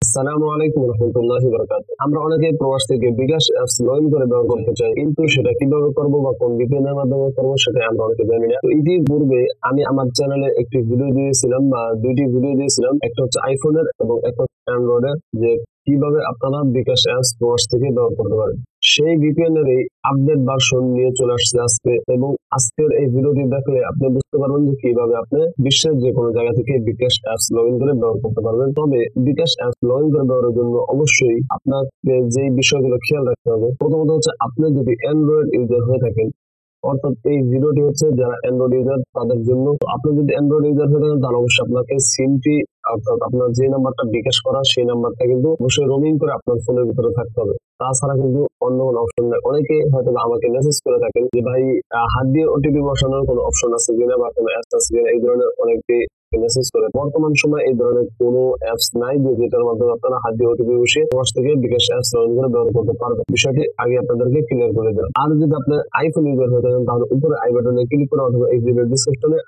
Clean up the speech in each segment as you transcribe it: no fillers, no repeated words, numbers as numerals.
আসসালামু আলাইকুম রহমতুল্লাহি বারাকাতুহু। আমরা অনেকে প্রবাস থেকে বিকাশ অ্যাপস লগ ইন করে ব্যবহার করতে চাই, কিন্তু সেটা কিভাবে করব বা কোন VPN এর মাধ্যমে করব সেটা আমরা অনেকে জানি না। তো ইতিপূর্বে আমি আমার চ্যানেলে একটি ভিডিও দিয়েছিলাম বা দুইটি ভিডিও দিয়েছিলাম, একটা হচ্ছে আইফোনের এবং একটা হচ্ছে অ্যান্ড্রয়েডের, যে কিভাবে আপনারা বিকাশ অ্যাপস প্রবাস থেকে ব্যবহার করতে পারেন। সেই VPN এর এই আপডেট ভার্সন নিয়ে চলে আসছে আজকে, এবং আজকের এই ভিডিওটি দেখলে আপনি বুঝতে পারবেন যে কিভাবে আপনি বিশ্বের যে কোনো জায়গা থেকে বিকাশ অ্যাপস লগ ইন করে ব্যবহার করতে পারবেন। তবে বিকাশ অ্যাপস লগ ইন করে ব্যবহারের জন্য অবশ্যই আপনাকে যে বিষয়গুলো খেয়াল রাখতে হবে, প্রথমত হচ্ছে আপনি যদি অ্যান্ড্রয়েড ইউজার হয়ে থাকেন, অর্থাৎ এই ভিডিওটি হচ্ছে যারা অ্যান্ড্রয়েড ইউজার তাদের জন্য। তো আপনি যদি অ্যান্ড্রয়েড ইউজার হয়ে থাকেন তাহলে অবশ্যই আপনাকে সিমটি, অর্থাৎ আপনার যে নাম্বারটা বিকাশ করা সেই নাম্বারটা কিন্তু অবশ্যই রোমিং করে আপনার ফোনের ভিতরে থাকতে হবে। তাছাড়া কিন্তু অন্য কোনো অপশন নেই। অনেকে হয়তো আমাকে মেসেজ করে থাকেন যে ভাই, হাত দিয়ে ওটিপি বসানোর কোনো অপশন আছে কিনা বা কোনো অ্যাপস আছে কিনা, এই ধরনের অনেকে মেসেজ করে। বর্তমান সময় এই ধরনের কোনো অ্যাপস নাই যে যেটার মাধ্যমে আপনারা হাত দিয়ে ওটিপি বসিয়ে প্রবাস থেকে বিকাশ অ্যাপস লগ ইন করে ব্যবহার করতে পারবেন। বিষয়টি আগে আপনাদেরকে ক্লিয়ার করে দিলাম। আর যদি আপনি আইফোন ইউজার হয়ে থাকেন তাহলে উপরে আই বাটনে ক্লিক করে অথবা এই ভিডিও ডিসক্রিপশনে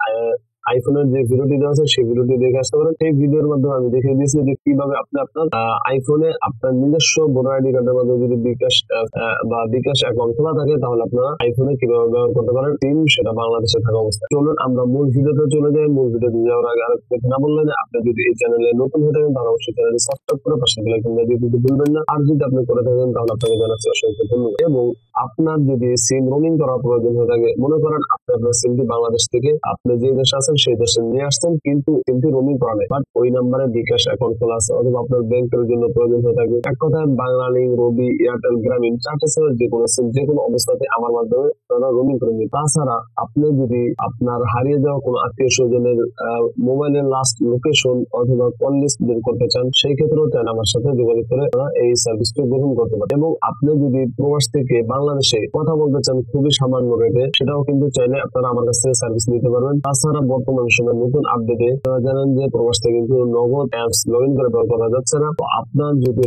আইফোনের যে ভিডিওটি দেওয়া আছে সেই ভিডিওটি দেখে আসতে পারেন। সেই ভিডিওর মাধ্যমে আমি দেখিয়ে দিয়েছি যে কিভাবে আপনি আপনার আইফোনে আপনার নিজস্ব ভোটার আইডি কার্ডের মাধ্যমে যদি বিকাশ বা বিকাশ অ্যাকাউন্ট খোলা থাকে তাহলে আপনারা আইফোনে কিভাবে ব্যবহার করতে পারেন সিম, সেটা বাংলাদেশে থাকা অবস্থায়। চলুন আমরা মূল ভিডিওতে চলে যাই। মূল ভিডিওতে যাওয়ার আগে আর কথা না বললেন, আপনি যদি এই চ্যানেলে নতুন হয়ে থাকেন তাহলে অবশ্যই চ্যানেলটি সাবস্ক্রাইব করে পাশে বেল আইকন বাজিয়ে দিতে ভুলবেন না। আর যদি আপনি করে থাকেন তাহলে আপনাকে জানাচ্ছি অসংখ্য ধন্যবাদ। এবং আপনার যদি সিম রোমিং করার প্রয়োজন হয়ে থাকে, মনে করেন আপনি আপনার সিমটি বাংলাদেশ থেকে আপনি যে দেশে আছেন সেই দেশে নিয়ে আসছেন, কিন্তু সিমটি রোমিং করা নেই, বাট ওই নাম্বারে বিকাশ অ্যাকাউন্ট খোলা আছে, অথবা আপনার ব্যাংকের জন্য প্রয়োজন হয়ে থাকে, এক কথায় বাংলালিংক, রবি, এয়ারটেল, গ্রামীণ, চারটে সিমের যে কোনো সিম যে কোনো অবস্থাতে আমার মাধ্যমে তারা রোমিং করে নিন। তাছাড়া আপনি যদি আপনার হারিয়ে যাওয়া কোনো আত্মীয় স্বজনের মোবাইলের লাস্ট লোকেশন অথবা কল লিস্ট বের করতে চান, সেই ক্ষেত্রেও চান আমার সাথে যোগাযোগ করে এই সার্ভিসটি গ্রহণ করতে পারেন। এবং আপনি যদি প্রবাস থেকে বাংলাদেশে কথা বলতে চান খুবই সামান্য রেটে, সেটাও কিন্তু চাইলে আপনারা আমার কাছ থেকে সার্ভিস নিতে পারবেন। তাছাড়া বর্তমান সময় নতুন আপডেটে আপনারা জানেন যে প্রবাস থেকে কিন্তু নগদ অ্যাপস লগ ইন করে ব্যবহার করা যাচ্ছে না। তো আপনার যদি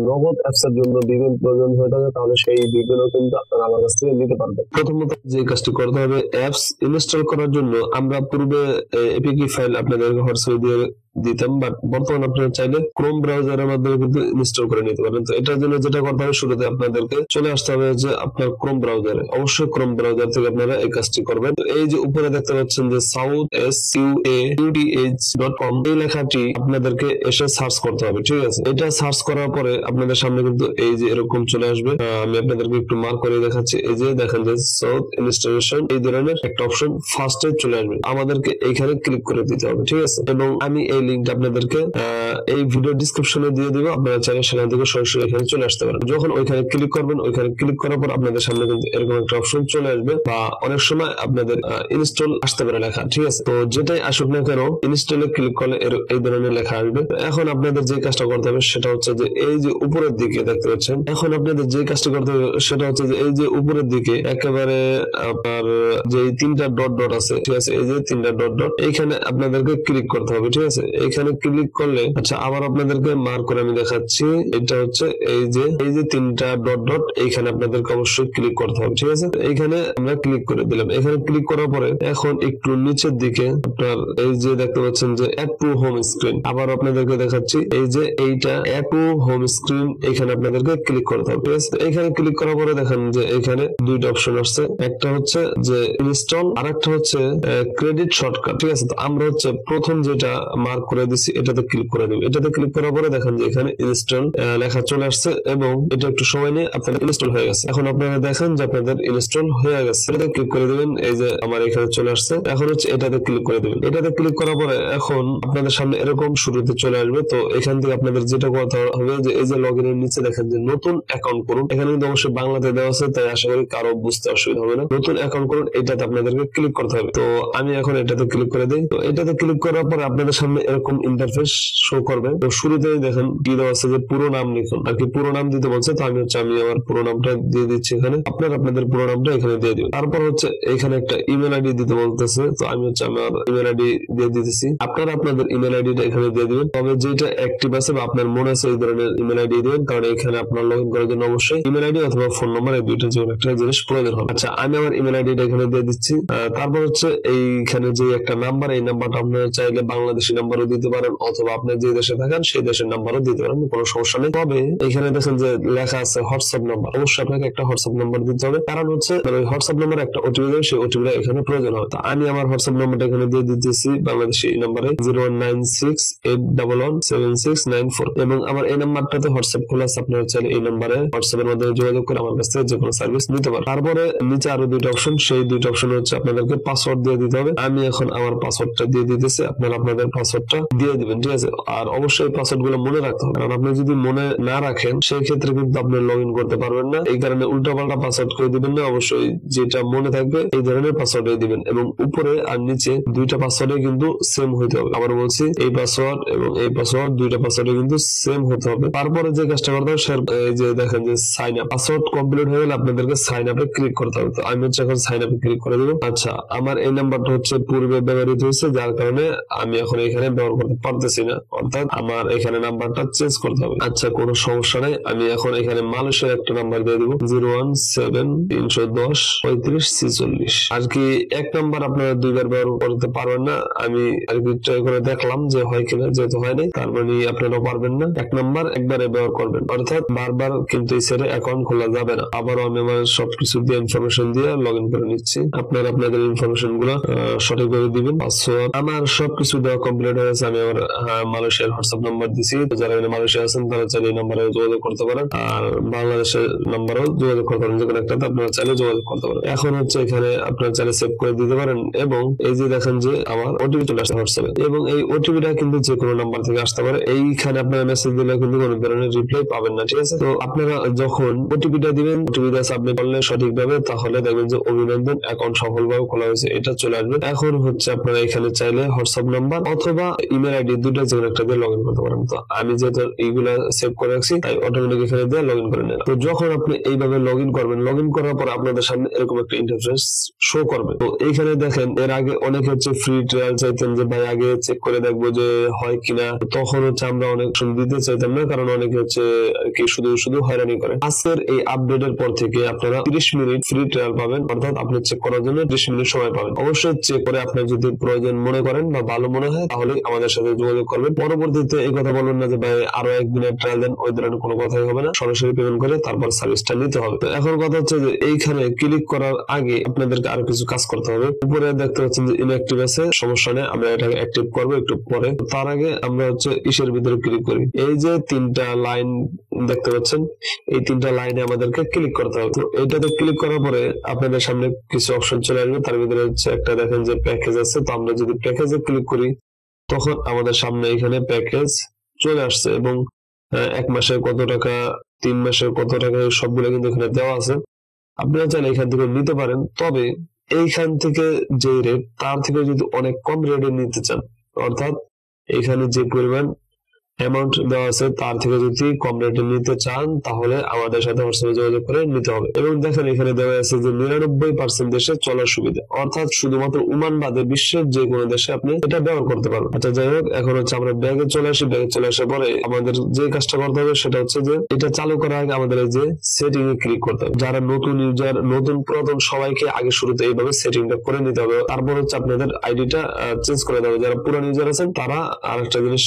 নগদ অ্যাপস এর জন্য বিভিন্ন প্রয়োজন হয়ে থাকে তাহলে সেই বিভিন্ন কিন্তু আপনারা আমার কাছ থেকে নিতে পারবেন। প্রথমত যে কাজটি করতে হবে, অ্যাপস ইনস্টল করার জন্য আমরা পূর্বে এপিকে ফাইল আপনাদেরকে হোয়াটসঅ্যাপে দিয়ে দিতাম, বাট বর্তমানে আপনারা চাইলে ক্রোম ব্রাউজারের মাধ্যমে কিন্তু ইনস্টল করে নিতে পারেন। তো এটার জন্য যেটা করতে হবে, শুরুতে আপনাদেরকে চলে আসতে হবে যে আপনার ক্রোম ব্রাউজারে, অবশ্যই ক্রোম ব্রাউজার থেকে আপনারা এই কাজটি করবেন। তো এই যে উপরে দেখতে পাচ্ছেন যে southsuauth.com, এই লেখাটি আপনাদেরকে এসে সার্চ করতে হবে, ঠিক আছে? এটা সার্চ করার পরে আপনাদের সামনে কিন্তু এই যে এরকম চলে আসবে। আমি আপনাদেরকে একটু মার্ক করে দেখাচ্ছি। এই যে দেখেন যে সাউথ ইনস্টলেশন, এই ধরনের একটা অপশন ফার্স্টে চলে আসবে, আমাদেরকে এইখানে ক্লিক করে দিতে হবে, ঠিক আছে? এবং আমি এই লিঙ্কটা আপনাদেরকে এই ভিডিও ডিসক্রিপশনে দিয়ে দিব, আপনারা চাইলে সেখান থেকে সরাসরি এখানে চলে আসতে পারেন। যখন ওইখানে ক্লিক করবেন, ওইখানে ক্লিক করার পর আপনাদের সামনে কিন্তু এরকম একটা অপশন চলে আসবে, বা অনেক সময় আপনাদের ইনস্টল আসতে পারে লেখা, ঠিক আছে? তো যেটাই আসুক না কেন, ইনস্টলে ক্লিক করলে এই ধরনের লেখা আসবে। এখন আপনাদের যে কাজটা করতে হবে সেটা হচ্ছে যে এই যে উপরের দিকে দেখতে পাচ্ছেন, এখন আপনাদের যে কাজটা করতে হবে সেটা হচ্ছে যে এই যে উপরের দিকে একেবারে আপনার যে তিনটা ডট ডট আছে, ঠিক আছে? এই যে তিনটা ডট ডট, এইখানে আপনাদেরকে ক্লিক করতে হবে, ঠিক আছে? এখানে ক্লিক করলে, আচ্ছা আবার আপনাদেরকে মার্ক করে আমি দেখাচ্ছি, এটা হচ্ছে এই যে তিনটা ডট ডট, এইখানে আপনাদেরকে অবশ্যই ক্লিক করতে হবে, ঠিক আছে? এইখানে আমরা ক্লিক করে দিলাম। এখানে ক্লিক করার পরে এখন একটু নিচের দিকে আপনার এই যে দেখতে পাচ্ছেন যে অ্যাড টু হোম স্ক্রিন, আবার আপনাদেরকে দেখাচ্ছি এই যে এইটা অ্যাড টু হোম স্ক্রিন, এখানে আপনাদেরকে ক্লিক করতে হবে, ঠিক আছে? এখানে ক্লিক করার পরে দেখেন যে এখানে দুইটা অপশন আসছে, একটা হচ্ছে যে ইনস্টল, আর একটা হচ্ছে ক্রেডিট শর্টকাট, ঠিক আছে? তো আমরা হচ্ছে প্রথম যেটা মার্ক করে দিছি এটাতে ক্লিক করে দেব। এটাতে ক্লিক করার পরে দেখেন যে এখানে ইনস্টল লেখা চলে আসছে, এবং এটা একটু সময় নিয়ে আপনাদের ইনস্টল হয়ে গেছে। এখন আপনারা দেখেন যে আপনাদের ইনস্টল হয়ে গেছে। এটাতে ক্লিক করে দিবেন, এই যে আমার এখানে চলে আসছে। এখন হচ্ছে এটাতে ক্লিক করে দিবেন। এটাতে ক্লিক করার পরে এখন আপনাদের সামনে এরকম শুরুতে চলে আসবে। তো এখান থেকে আপনাদের যেটা করতে হবে যে এই যে লগইন এর নিচে দেখেন যে নতুন অ্যাকাউন্ট করুন, এখানে কিন্তু অবশ্যই বাংলাতে দেওয়া আছে, তাই আশা করি কারো বুঝতে অসুবিধা হবে না। নতুন অ্যাকাউন্ট করুন, এটাতে আপনাদেরকে ক্লিক করতে হবে। তো আমি এখন এটাতে ক্লিক করে দিই। তো এটাতে ক্লিক করার পরে আপনাদের সামনে এরকম ইন্টারফেস শো করবে। তো শুরুতেই দেখেন কি দেওয়া আছে যে পুরো নাম লিখুন, আর কি পুরো নাম দিতে বলছে। তো আমি আমার পুরো নামটা দিয়ে দিচ্ছি এখানে, আপনাদের পুরো নামটা এখানে দিয়ে দিবেন। তারপর হচ্ছে এখানে একটা ইমেল আইডি দিতে বলতেছে, তো আমি আমার ইমেল আইডি দিয়ে দিতেছি। আপনারা আপনাদের ইমেল আইডিটা এখানে দিয়ে দিবেন, তবে যেটা অ্যাক্টিভ আছে বা আপনার মনে আছে এই ধরনের ইমেল আইডি দিবেন, কারণ এখানে আপনার লগ ইন করার জন্য অবশ্যই ইমেল আইডি অথবা ফোন নাম্বার, এই দুইটা যে একটা জিনিস প্রয়োজন হবে। আচ্ছা, আমি আমার ইমেল আইডিটা এখানে দিয়ে দিচ্ছি। তারপর হচ্ছে এইখানে যে একটা নাম্বার, এই নাম্বারটা আপনারা চাইলে বাংলাদেশি নাম্বার নাম্বারও দিতে পারেন, অথবা আপনি যে দেশে থাকেন সেই দেশের নাম্বারও দিতে পারেন, কোনো সমস্যা নেই। তবে এখানে দেখেন যে লেখা আছে হোয়াটসঅ্যাপ নাম্বার, অবশ্যই আপনাকে একটা হোয়াটসঅ্যাপ নাম্বার দিতে হবে, কারণ হচ্ছে ওই হোয়াটসঅ্যাপ নাম্বার একটা ওটিপি দেবে, সেই ওটিপিটা এখানে প্রয়োজন হবে। তো আমি আমার হোয়াটসঅ্যাপ নাম্বারটা এখানে দিয়ে দিতেছি বাংলাদেশি এই নাম্বারে 01968117694, এবং আমার এই নাম্বারটাতে হোয়াটসঅ্যাপ খোলা আছে। আপনারা চাইলে এই নাম্বারে হোয়াটসঅ্যাপের মাধ্যমে যোগাযোগ করে আমার কাছ থেকে যে কোনো সার্ভিস নিতে পারেন। তারপরে নিচে আরো দুইটা অপশন, সেই দুইটা অপশন হচ্ছে আপনাদেরকে পাসওয়ার্ড দিয়ে দিতে হবে। আমি এখন আমার পাসওয়ার্ডটা দিয়ে দিতেছি, আপনারা আপনাদের পাসওয়ার্ডটা দিয়ে দিবেন, ঠিক আছে? আর অবশ্যই পাসওয়ার্ড গুলো মনে রাখতে হবে, কারণ আপনি যদি মনে না রাখেন সেই ক্ষেত্রে কিন্তু আপনি লগ ইন করতে পারবেন না। এই কারণে উল্টাপাল্টা পাসওয়ার্ড করে দিবেন না, অবশ্যই যেটা মনে থাকবে এই ধরনের পাসওয়ার্ড দিবেন। এবং উপরে আর নিচে দুইটা পাসওয়ার্ডে কিন্তু সেম হইতে হবে। আবার বলছি, এই পাসওয়ার্ড এবং এই পাসওয়ার্ড দুইটা পাসওয়ার্ডে কিন্তু সেম হতে হবে। তারপরে যে কাজটা করতে হবে, এই যে দেখেন যে সাইন আপ, পাসওয়ার্ড কমপ্লিট হয়ে গেলে আপনাদেরকে সাইন আপে ক্লিক করতে হবে। তো আমি হচ্ছে এখন সাইন আপে ক্লিক করে দেবো। আচ্ছা, আমার এই নাম্বারটা হচ্ছে পূর্বে ব্যবহৃত হয়েছে, যার কারণে আমি এখন এখানে ব্যবহার করতে পারতেছি না, অর্থাৎ আমার এখানে নাম্বারটা চেঞ্জ করতে হবে। আচ্ছা, কোনো সমস্যা নেই। আমি এখন এখানে মালয়েশিয়ার একটা নাম্বার দিয়ে দেবো, 017-310-3546। আর কি এক নাম্বার আপনারা দুইবার ব্যবহার করতে পারবেন না, আমি আর কি ট্রাই করে দেখলাম যে হয় কিনা, যেহেতু হয় নাই তার মানে আপনারাও পারবেন না। এক নাম্বার একবারে ব্যবহার করবেন, অর্থাৎ বারবার কিন্তু এই সেটে অ্যাকাউন্ট খোলা যাবে না। আবারও আমি আমার সবকিছু দিয়ে ইনফরমেশন দিয়ে লগ ইন করে নিচ্ছি। আপনারা আপনাদের ইনফরমেশন গুলো সঠিকভাবে দিবেন। পাসওয়ার্ড আমার সবকিছু দেওয়া কমপ্লিট হয়ে গেছে। আমি আমার মালয়েশিয়ার হোয়াটসঅ্যাপ নাম্বার দিছি, যারা মালয়েশিয়া আছেন তারা চাইলে এই নাম্বারে যোগাযোগ করতে পারেন, আর বাংলাদেশের নাম্বারও যোগাযোগ করতে পারেন, যে কোনো একটাতে আপনারা চাইলে যোগাযোগ করতে পারেন। এখন হচ্ছে এখানে আপনারা চাইলে সেভ করে দিতে পারেন, এবং এই যে দেখেন যে আমার ওটিপি চলে আসছে হোয়াটসঅ্যাপে, এবং এই ওটিপিটা কিন্তু যে কোনো নাম্বার থেকে আসতে পারে। এইখানে আপনারা মেসেজ দিলে কিন্তু কোনো ধরনের রিপ্লাই পাবেন না, ঠিক আছে? তো আপনারা যখন ওটিপিটা দিবেন, ওটিপিটা সাবমিট করলে সঠিকভাবে, তাহলে দেখবেন যে অভিনন্দন, অ্যাকাউন্ট সফলভাবে খোলা হয়েছে, এটা চলে আসবে। এখন হচ্ছে আপনারা এখানে চাইলে হোয়াটসঅ্যাপ নাম্বার অথবা ইমেল আইডি দুটো যে কোনো একটা দিয়ে লগ ইন করতে পারেন। তো আমি যেহেতু এইগুলা সেভ করে রাখছি, তাই অটোমেটিক এখানে দিয়ে লগ ইন করে নিলাম। তো যখন আপনি এইভাবে লগ ইন করবেন, লগ ইন করার পর আপনাদের সামনে এরকম একটা ইন্টারফেস শো করবে। তো এইখানে দেখেন, এর আগে অনেকে হচ্ছে ফ্রি ট্রায়াল চাইতেন, যে ভাই আগে চেক করে দেখবো যে হয় কিনা। তখন হচ্ছে আমরা অনেক সময় দিতে চাইতাম না, কারণ অনেকে হচ্ছে আর কি শুধু শুধু হয়রানি করে। আজকের এই আপডেটের পর থেকে আপনারা 30 মিনিট ফ্রি ট্রায়াল পাবেন, অর্থাৎ আপনি চেক করার জন্য 30 মিনিট সময় পাবেন। অবশ্যই চেক করে আপনার যদি প্রয়োজন মনে করেন বা ভালো মনে হয়, তাহলে আমাদের সাথে যোগাযোগ করবেন। পরবর্তীতে এই কথা বলবেন না যে ভাই আরো একদিনের ট্রায়াল দেন, ওই ধরনের কোনো কথাই হবে না। সরাসরি পেমেন্ট করে তারপর সার্ভিসটা নিতে হবে। তো এখন কথা হচ্ছে যে এইখানে ক্লিক করার আগে আপনাদেরকে আরো কিছু কাজ করতে হবে। উপরে দেখতে পাচ্ছেন যে ইনঅ্যাক্টিভ আছে, সমস্যা নেই, আমরা এটাকে অ্যাক্টিভ করবো একটু পরে। তার আগে আমরা হচ্ছে ইসের ভিতরে ক্লিক করি। এই যে তিনটা লাইন দেখতে পাচ্ছেন, এই তিনটা লাইনে আমাদেরকে ক্লিক করতে হবে। তো এইটাতে ক্লিক করার পরে আপনাদের সামনে কিছু অপশন চলে আসবে, তার ভিতরে হচ্ছে একটা দেখেন যে প্যাকেজ আছে। তো আমরা যদি প্যাকেজে ক্লিক করি, তখন আমাদের সামনে এখানে প্যাকেজ চলে আসছে, এবং 1 মাসে কত টাকা, 3 মাসে কত টাকা, সবগুলো কিন্তু এখানে দেওয়া আছে। আপনারা চাইলে এখান থেকে নিতে পারেন, তবে এইখান থেকে যে রেট, তার থেকে যদি অনেক কম রেটে নিতে চান, অর্থাৎ এখানে যে পরিমাণ অ্যামাউন্ট দেওয়া আছে তার থেকে যদি কম রেটে নিতে চান, তাহলে আমাদের সাথে হোয়াটসঅ্যাপে যোগাযোগ করে নিতে হবে। এবং দেখেন এখানে দেওয়া আছে যে 99% দেশে চলার সুবিধা, অর্থাৎ শুধুমাত্র ওমান বাদে বিশ্বের যে কোনো দেশে আপনি এটা ব্যবহার করতে পারবেন। আচ্ছা, যাই হোক, এখন হচ্ছে আমরা ব্যাগে চলে আসি। ব্যাগে চলে আসার পরে আমাদের যে কাজটা করতে হবে সেটা হচ্ছে যে এটা চালু করার আগে আমাদের এই যে সেটিং এ ক্লিক করতে হবে। যারা নতুন ইউজার, নতুন পুরাতন সবাইকে আগে শুরুতে এইভাবে সেটিংটা করে নিতে হবে। তারপর হচ্ছে আপনাদের আইডিটা চেঞ্জ করে দেবে। যারা পুরান ইউজার আছেন তারা আরেকটা জিনিস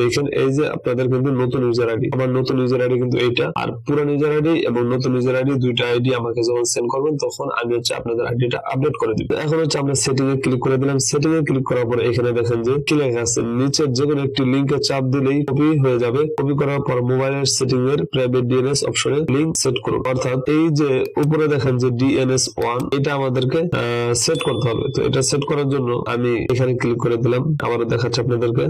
দেখেন, এই যে আপনাদের কিন্তু নতুন ইউজার আইডি, আমার নতুন ইউজার আইডি কিন্তু এইটা, আর পুরান ইউজার আইডি এবং নতুন ইউজার আইডি দুইটা আইডি আমাকে যখন সেন্ড করবেন, তখন আমি হচ্ছে আপনাদের আইডিটা আপডেট করে দিব। এখন হচ্ছে আমরা সেটিং এ ক্লিক করে দিলাম। সেটিং এ ক্লিক করার পরে এখানে দেখেন যে কি লেখা আছে, নিচের যে কোনো একটি লিংকে চাপ দিলেই কপি হয়ে যাবে। কপি করার পর মোবাইলের সেটিং এর প্রাইভেট ডিএনএস অপশনে লিংক সেট করুন, অর্থাৎ এই যে উপরে দেখেন যে DNS 1, এটা আমাদেরকে সেট করতে হবে। তো এটা সেট করার জন্য আমি এখানে ক্লিক করে দিলাম, আবারও দেখাচ্ছি আপনাদেরকে।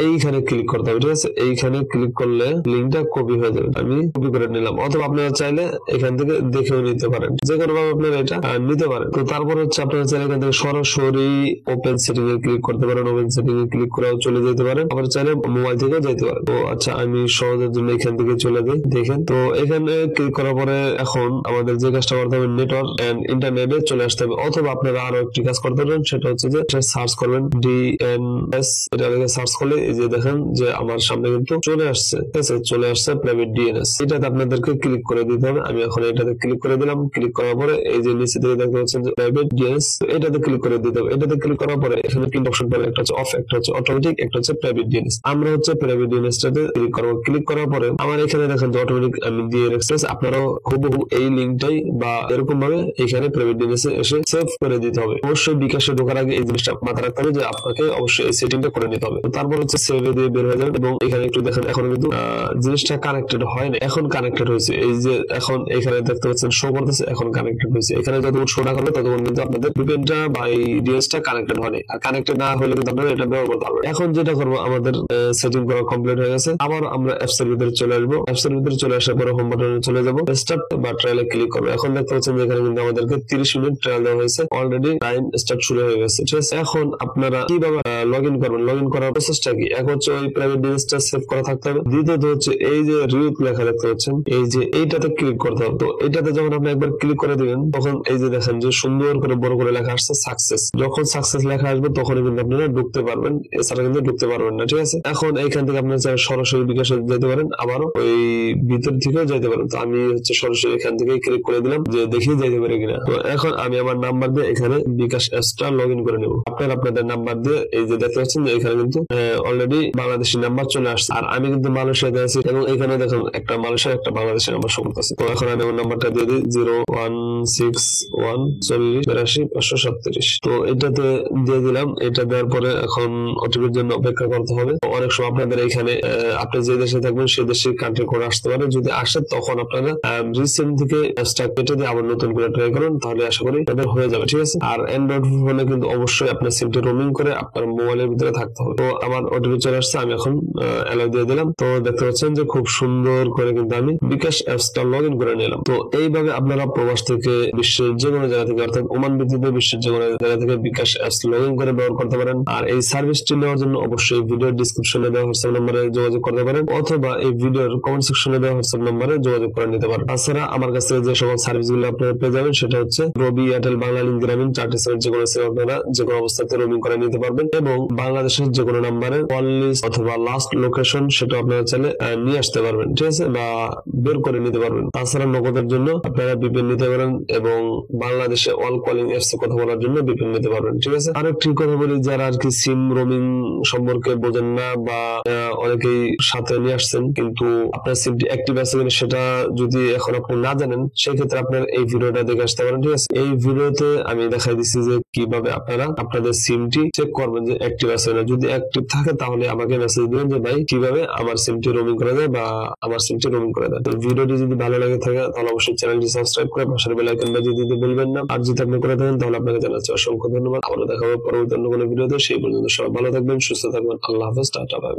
এইখানে ক্লিক করতে হবে, ঠিক আছে? এইখানে ক্লিক করলে লিংকটা কপি হয়ে যাবে। আমি কপি করে নিলাম, অথবা আপনারা চাইলে এখান থেকে দেখেও নিতে পারেন, যে কোনো ভাবে আপনারা এটা নিতে পারেন। তো তারপর হচ্ছে আপনারা চাইলে এখান থেকে সরাসরি ওপেন সেটিং এ ক্লিক করতে পারেন, ওপেন সেটিং এ ক্লিক করেও চলে যেতে পারেন, আবার চাইলে মোবাইল থেকেও যেতে পারেন। তো আচ্ছা, আমি সহজের জন্য এখান থেকে চলে যাই। দেখেন, তো এখানে ক্লিক করার পরে এখন আমাদের যে কাজটা করতে হবে, নেটওয়ার্ক এন্ড ইন্টারনেটে চলে আসতে হবে, অথবা আপনারা আরো একটি কাজ করতে পারেন, সেটা হচ্ছে যে সার্চ করবেন DNS। এটা সার্চ করলে এই যে দেখেন যে আমার আমার সামনে কিন্তু চলে আসছে, ঠিক আছে, চলে আসছে প্রাইভেট ডিএনএস। এটাতে আপনাদেরকে ক্লিক করে দিতে হবে। আমি এখন এটাতে ক্লিক করে দিলাম। ক্লিক করার পরে এই যে নিচে দিকে দেখতে পাচ্ছেন যে প্রাইভেট ডিএনএস, এটাতে ক্লিক করে দিতে হবে। এটাতে ক্লিক করার পরে এখানে তিনটা অপশন পাবেন, একটা হচ্ছে অফ, একটা হচ্ছে অটোমেটিক, একটা হচ্ছে প্রাইভেট ডিএনএস। আমরা হচ্ছে প্রাইভেট ডিএনএস টাতে ক্লিক করব। ক্লিক করার পরে আমার এখানে দেখেন যে অটোমেটিক আমি দিয়ে রাখছি। আপনারাও হুবহু এই লিঙ্কটাই বা এরকম ভাবে এখানে প্রাইভেট ডিএনএস এ এসে সেভ করে দিতে হবে। অবশ্যই বিকাশে ঢোকার আগে এই জিনিসটা মাথায় রাখতে হবে যে আপনাকে অবশ্যই এই সেটিংটা করে নিতে হবে। তারপর হচ্ছে সেভে দিয়ে বের হয়ে যাবেন এবং এখানে একটু দেখেন এখন কিন্তু জিনিসটা কানেক্টেড হয় না, এখন কানেক্টেড হয়েছে। এই যে এখন এখানে দেখতে পাচ্ছেন শো করতেছে, এখন কানেক্টেড হয়েছে। এখানে যতক্ষণ শো না করবে ততক্ষণ কিন্তু আপনাদের ভিপিএনটা বা এই ডিএসটা কানেক্টেড হয়নি। আর কানেক্টেড না হলে কিন্তু আপনারা এটা ব্যবহার করতে পারবেন। এখন যেটা করবো, আমাদের সেটিং করা কমপ্লিট হয়ে গেছে। আবার আমরা অ্যাপস এর ভিতরে চলে আসবো। অ্যাপস এর ভিতরে চলে আসার পরে হোম বাটনে চলে যাবো, স্টার্ট বা ট্রায়ালে ক্লিক করবো। এখন দেখতে পাচ্ছেন যে এখানে কিন্তু আমাদেরকে 30 মিনিট ট্রায়াল দেওয়া হয়েছে, অলরেডি টাইম স্টার্ট শুরু হয়ে গেছে, ঠিক আছে। এখন আপনারা কিভাবে লগ ইন করবেন, লগ ইন করার প্রসেসটা কি? এক হচ্ছে ওই প্রাইভেট ডিএসটা সেভ করা থাকতে হবে। দ্বিতীয়ত হচ্ছে এই যে রিউট লেখা দেখতে পাচ্ছেন, এই যে এইটাতে ক্লিক করতে হবে। তো এটাতে যখন আপনি একবার ক্লিক করে দিবেন তখন এই যে দেখেন যে সুন্দর করে বড় করে লেখা আসছে সাকসেস। যখন সাকসেস লেখা আসবে তখনই কিন্তু আপনারা ঢুকতে পারবেন, এছাড়া কিন্তু ঢুকতে পারবেন না, ঠিক আছে। এখন এইখান থেকে আপনারা সরাসরি বিকাশে যেতে পারেন, আবারও ওই ভিতর থেকেও যেতে পারেন। তো আমি হচ্ছে সরাসরি এখান থেকে ক্লিক করে দিলাম যে দেখি যেতে পারে কিনা। তো এখন আমি আমার নাম্বার দিয়ে এখানে বিকাশ অ্যাপসটা লগ ইন করে নেব। আপনারা আপনাদের নাম্বার দিয়ে এই যে দেখতে পাচ্ছেন যে এখানে কিন্তু অলরেডি বাংলাদেশি নাম্বার চলে আসছে। আর আমি কিন্তু মালয়েশিয়াতে আছি এবং এখানে দেখুন একটা মালয়েশিয়ার একটা বাংলাদেশের নাম্বার সম্পর্ক আছে। তো এখন আমি আমার নাম্বারটা দিয়ে দিই 01614080537। তো এটাতে দিয়ে দিলাম। এটা দেওয়ার পরে এখন ওটিপির জন্য অপেক্ষা করতে হবে। অনেক সময় আপনাদের এখানে আপনি যে দেশে থাকবেন সেই দেশের কান্ট্রি কোড আসতে পারে। যদি আসে তখন আপনারা রিসেন্ট থেকে অ্যাপসটা কেটে দিয়ে আবার নতুন করে ট্রাই করুন, তাহলে আশা করি তাদের হয়ে যাবে, ঠিক আছে। আর অ্যান্ড্রয়েড ফোনে কিন্তু অবশ্যই আপনার সিমটি রোমিং করে আপনার মোবাইলের ভিতরে থাকতে হবে। তো আমার ওটিপি চলে আসছে, আমি এখন অ্যালাউ দিয়ে দিলাম। তো দেখতে পাচ্ছেন যে খুব সুন্দর করে কিন্তু আমি বিকাশ অ্যাপসটা লগ ইন করে নিলাম। তো এইভাবে আপনারা প্রবাস থেকে বিশ্বের যে কোনো জায়গা থেকে, অর্থাৎ ওমান ব্যতীত বিশ্বের যে কোনো জায়গা থেকে বিকাশ অ্যাপস লগ ইন করে ব্যবহার করতে পারেন। আর এই সার্ভিসটি নেওয়ার জন্য অবশ্যই ভিডিও ডিসক্রিপশনে দেওয়া হোয়াটসঅ্যাপ নম্বরে যোগাযোগ করতে পারেন, অথবা এই ভিডিওর কমেন্ট সেকশনে দেওয়া হোয়াটসঅ্যাপ নম্বরে যোগাযোগ করে নিতে পারেন। তাছাড়া আমার কাছ থেকে যে সকল সার্ভিসগুলো আপনারা পেয়ে যাবেন সেটা হচ্ছে রবি, এয়ারটেল, বাংলালিংক, গ্রামীণ, চারটি সিমের যে কোনো সিম আপনারা যে কোনো অবস্থাতে রোমিং করে নিতে পারবেন এবং বাংলাদেশের যে কোনো নাম্বারে কল লিস্ট অথবা লাস্ট লোকেশন সেটা আপনারা চাইলে নিয়ে আসতে পারবেন, ঠিক আছে, বা বের করে নিতে পারবেন। তাছাড়া নগদের জন্য আপনারা বিপিএন নিতে পারেন এবং বাংলাদেশে অল কলিং অ্যাপস এ কথা বলার জন্য বিপিএন নিতে পারবেন, ঠিক আছে। আরেকটি কথা বলি, যারা আর কি সিম রোমিং সম্পর্কে বোঝেন না বা অনেকেই সাথে নিয়ে আসছেন কিন্তু আপনার সিমটি অ্যাক্টিভ আছে কিনা সেটা যদি এখন আপনি না জানেন, সেক্ষেত্রে আপনার এই ভিডিওটা দেখে আসতে পারেন, ঠিক আছে। এই ভিডিওতে আমি দেখাই দিচ্ছি যে কিভাবে আপনারা আপনাদের সিমটি চেক করবেন যে অ্যাক্টিভ আছে না। যদি অ্যাক্টিভ থাকে তাহলে আমাকে মেসেজ দিবেন যে ভাই কিভাবে আমার সিমটি রোমিং করা যায় বা আমার সিমটি রোমিং করা যায়। তো ভিডিওটি যদি ভালো লাগে থাকে তাহলে অবশ্যই চ্যানেলটি সাবস্ক্রাইব করে পাশের বেল আইকন বাজিয়ে দিতে ভুলবেন না। আর যদি আপনি করে থাকেন তাহলে আপনাকে জানাচ্ছি অসংখ্য ধন্যবাদ। আবারও দেখা হবে পরবর্তী অন্য কোনো ভিডিওতে। সেই পর্যন্ত সবাই ভালো থাকবেন, সুস্থ থাকবেন। আল্লাহ হাফেজ, টাটা, বাই বাই।